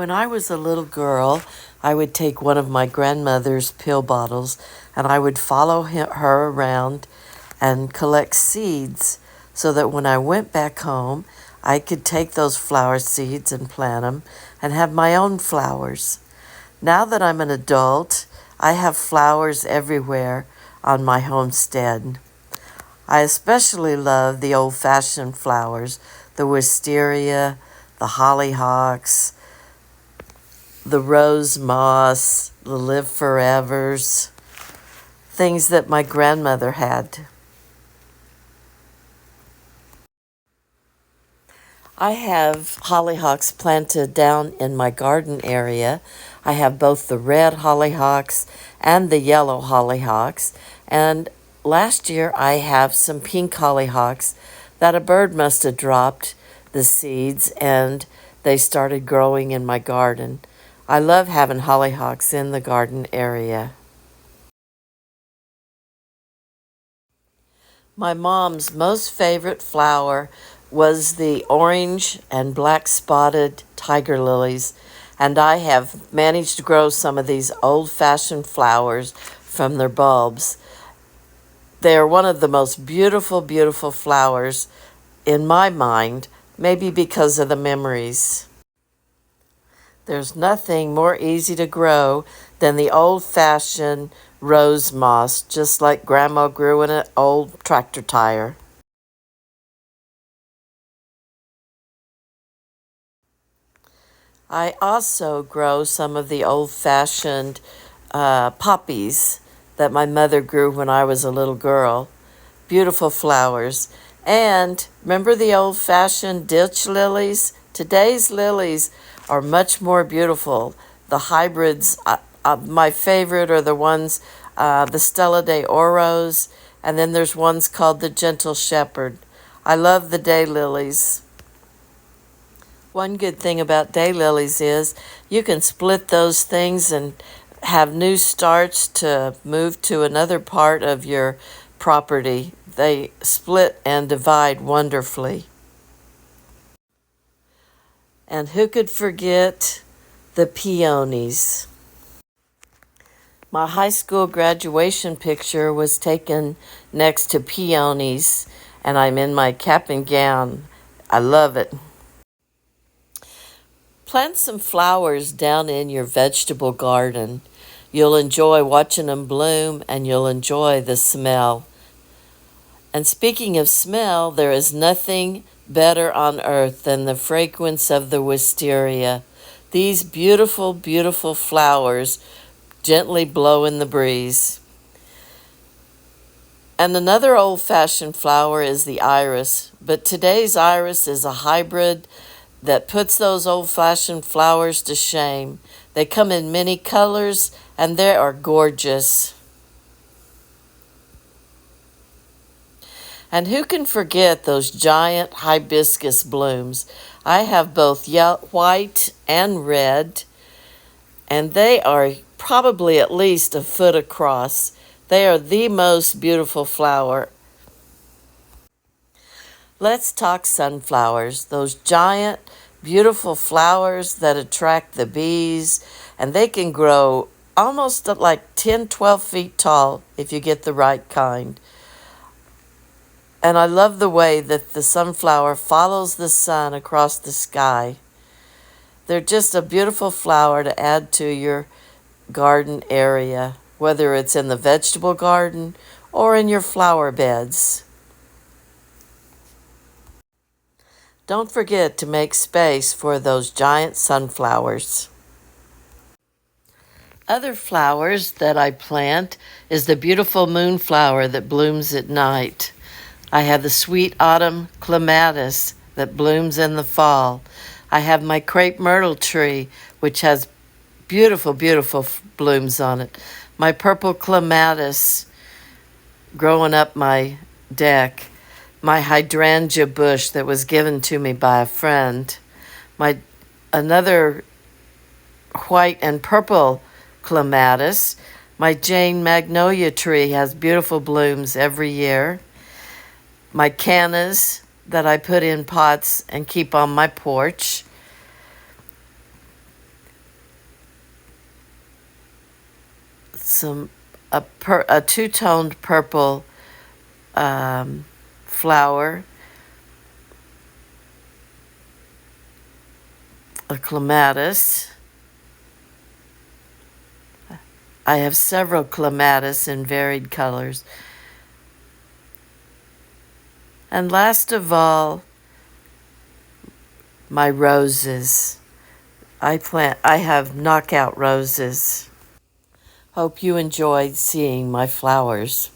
When I was a little girl, I would take one of my grandmother's pill bottles and I would follow her around and collect seeds so that when I went back home, I could take those flower seeds and plant them and have my own flowers. Now that I'm an adult, I have flowers everywhere on my homestead. I especially love the old-fashioned flowers, the wisteria, the hollyhocks, the rose moss, the live forevers, things that my grandmother had. I have hollyhocks planted down in my garden area. I have both the red hollyhocks and the yellow hollyhocks. And last year I have some pink hollyhocks that a bird must have dropped the seeds and they started growing in my garden. I love having hollyhocks in the garden area. My mom's most favorite flower was the orange and black spotted tiger lilies, and I have managed to grow some of these old-fashioned flowers from their bulbs. They are one of the most beautiful, beautiful flowers in my mind, maybe because of the memories. There's nothing more easy to grow than the old-fashioned rose moss, just like Grandma grew in an old tractor tire. I also grow some of the old-fashioned poppies that my mother grew when I was a little girl. Beautiful flowers. And remember the old-fashioned ditch lilies? Today's lilies are much more beautiful. The hybrids, my favorite are the ones, the Stella de Oros, and then there's ones called the Gentle Shepherd. I love the daylilies. One good thing about daylilies is you can split those things and have new starts to move to another part of your property. They split and divide wonderfully. And who could forget the peonies? My high school graduation picture was taken next to peonies, and I'm in my cap and gown. I love it. Plant some flowers down in your vegetable garden. You'll enjoy watching them bloom, and you'll enjoy the smell. And speaking of smell, there is nothing better on earth than the fragrance of the wisteria. These beautiful, beautiful flowers gently blow in the breeze. And another old-fashioned flower is the iris, but today's iris is a hybrid that puts those old-fashioned flowers to shame. They come in many colors, and they are gorgeous. And who can forget those giant hibiscus blooms? I have both white and red, and they are probably at least a foot across. They are the most beautiful flower. Let's talk sunflowers, those giant, beautiful flowers that attract the bees, and they can grow almost like 10, 12 feet tall if you get the right kind. And I love the way that the sunflower follows the sun across the sky. They're just a beautiful flower to add to your garden area, whether it's in the vegetable garden or in your flower beds. Don't forget to make space for those giant sunflowers. Other flowers that I plant is the beautiful moonflower that blooms at night. I have the sweet autumn clematis that blooms in the fall. I have my crepe myrtle tree, which has beautiful, beautiful blooms on it. My purple clematis growing up my deck. My hydrangea bush that was given to me by a friend. Another white and purple clematis. My Jane magnolia tree has beautiful blooms every year. My cannas that I put in pots and keep on my porch. a two-toned purple flower, a clematis. I have several clematis in varied colors. And last of all, my roses. I have knockout roses. Hope you enjoyed seeing my flowers.